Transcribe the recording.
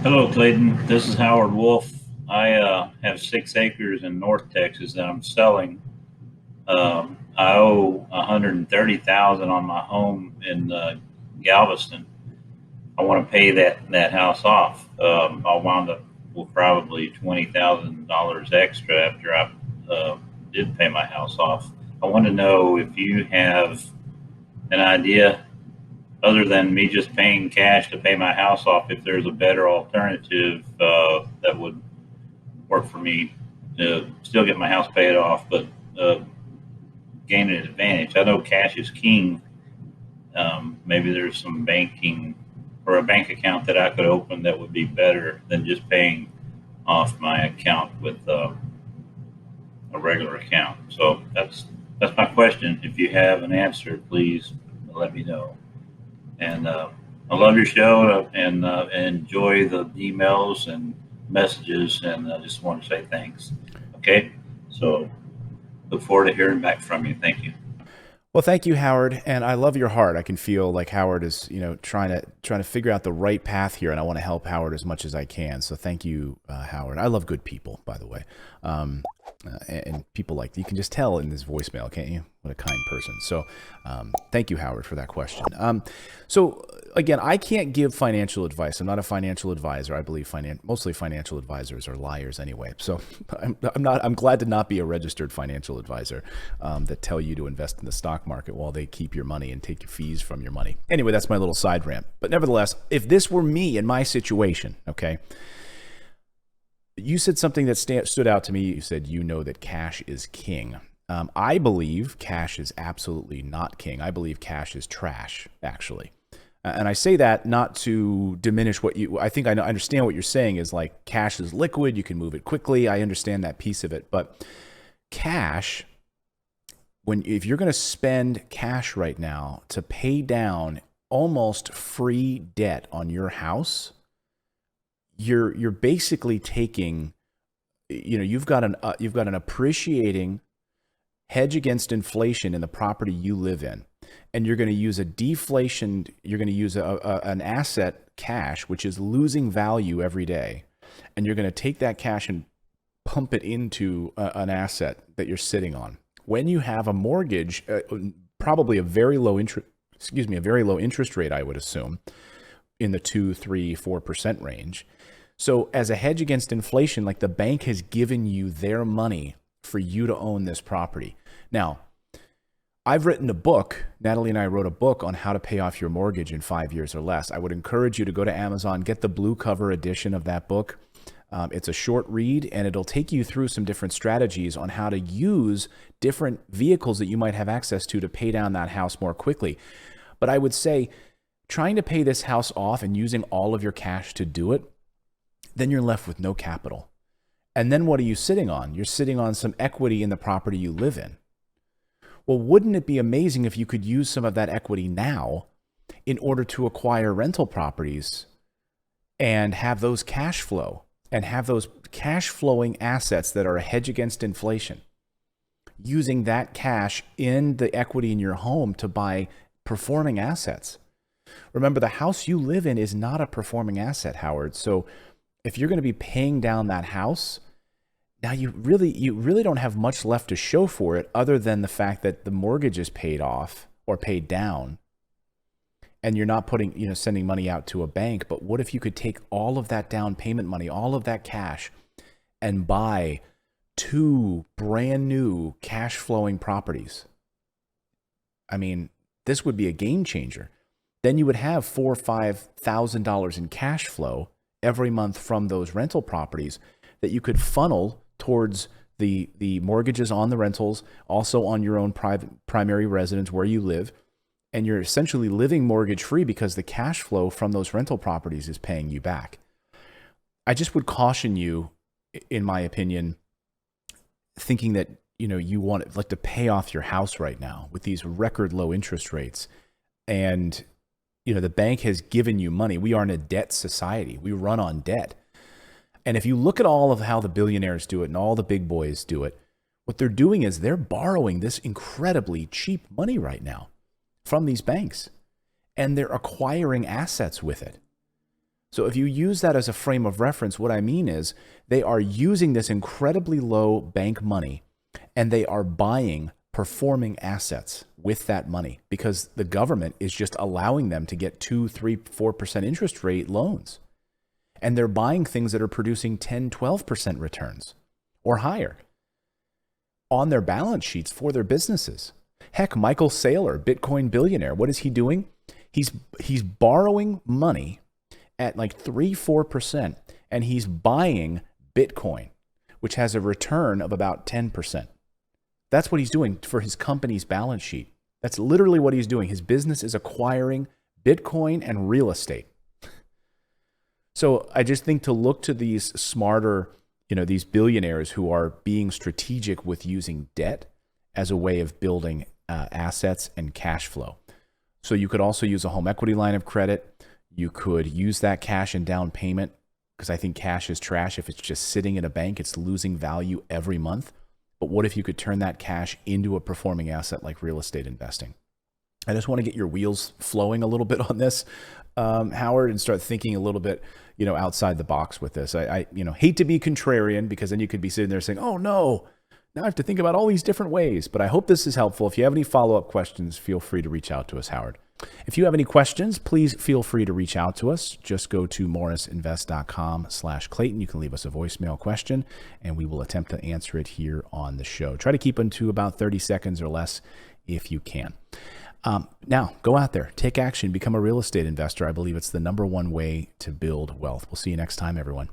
Hello, Clayton. This is Howard Wolf. I have 6 acres in North Texas that I'm selling. I owe 130,000 on my home in Galveston. I want to pay that house off. I'll wind up with probably $20,000 extra after I did pay my house off. I want to know if you have an idea other than me just paying cash to pay my house off, if there's a better alternative that would work for me to still get my house paid off, but gain an advantage. I know cash is king. Maybe there's some banking or a bank account that I could open that would be better than just paying off my account with a regular account. So that's my question. If you have an answer, please let me know. And I love your show and enjoy the emails and messages. And I just want to say thanks. Okay. So look forward to hearing back from you. Thank you. Well, thank you, Howard, and I love your heart. I can feel like Howard is, trying to figure out the right path here, and I want to help Howard as much as I can. So, thank you, Howard. I love good people, by the way, and people like you can just tell in this voicemail, can't you? What a kind person. So, thank you, Howard, for that question. So, again, I can't give financial advice. I'm not a financial advisor. I believe mostly financial advisors are liars anyway. So I'm glad to not be a registered financial advisor that tell you to invest in the stock market while they keep your money and take your fees from your money. Anyway, that's my little side rant. But nevertheless, if this were me in my situation, okay, you said something that stood out to me. You said, that cash is king. I believe cash is absolutely not king. I believe cash is trash, actually. And I say that not to diminish I think I understand what you're saying is like cash is liquid. You can move it quickly. I understand that piece of it. But cash, if you're going to spend cash right now to pay down almost free debt on your house, you're basically taking, you've got an appreciating hedge against inflation in the property you live in, and you're going to use you're going to use an asset, cash, which is losing value every day, and you're going to take that cash and pump it into an asset that you're sitting on. When you have a mortgage, probably a very low interest rate, I would assume, in the 2, 3, 4% range. So as a hedge against inflation, like the bank has given you their money for you to own this property. Now, I've written a book. Natalie and I wrote a book on how to pay off your mortgage in 5 years or less. I would encourage you to go to Amazon, get the blue cover edition of that book. It's a short read, and it'll take you through some different strategies on how to use different vehicles that you might have access to pay down that house more quickly. But I would say trying to pay this house off and using all of your cash to do it, then you're left with no capital. And then what are you sitting on? You're sitting on some equity in the property you live in. Well, wouldn't it be amazing if you could use some of that equity now in order to acquire rental properties and have those cash flow and have those cash flowing assets that are a hedge against inflation, using that cash in the equity in your home to buy performing assets? Remember, the house you live in is not a performing asset, Howard. So if you're going to be paying down that house, now you really don't have much left to show for it other than the fact that the mortgage is paid off or paid down, and you're not sending money out to a bank. But what if you could take all of that down payment money, all of that cash, and buy 2 brand new cash flowing properties? I mean, this would be a game changer. Then you would have $4,000 or $5,000 in cash flow every month from those rental properties that you could funnel towards the mortgages on the rentals, also on your own primary residence where you live. And you're essentially living mortgage free because the cash flow from those rental properties is paying you back. I just would caution you, in my opinion, thinking that you want to pay off your house right now with these record low interest rates, and the bank has given you money. We are in a debt society. We run on debt. And if you look at all of how the billionaires do it and all the big boys do it, what they're doing is they're borrowing this incredibly cheap money right now from these banks, and they're acquiring assets with it. So if you use that as a frame of reference, what I mean is they are using this incredibly low bank money and they are buying performing assets with that money because the government is just allowing them to get 2, 3, 4% interest rate loans. And they're buying things that are producing 10, 12% returns or higher on their balance sheets for their businesses. Heck, Michael Saylor, Bitcoin billionaire, what is he doing? He's borrowing money at like 3, 4%, and he's buying Bitcoin, which has a return of about 10%. That's what he's doing for his company's balance sheet. That's literally what he's doing. His business is acquiring Bitcoin and real estate. So I just think to look to these smarter, these billionaires who are being strategic with using debt as a way of building assets and cash flow. So you could also use a home equity line of credit. You could use that cash in down payment because I think cash is trash. If it's just sitting in a bank, it's losing value every month. But what if you could turn that cash into a performing asset like real estate investing? I just want to get your wheels flowing a little bit on this, Howard, and start thinking a little bit, outside the box with this. I hate to be contrarian because then you could be sitting there saying, oh no, now I have to think about all these different ways. But I hope this is helpful. If you have any follow-up questions, feel free to reach out to us, Howard. If you have any questions, please feel free to reach out to us. Just go to morrisinvest.com/Clayton. You can leave us a voicemail question, and we will attempt to answer it here on the show. Try to keep them to about 30 seconds or less if you can. Now, go out there, take action, become a real estate investor. I believe it's the #1 way to build wealth. We'll see you next time, everyone.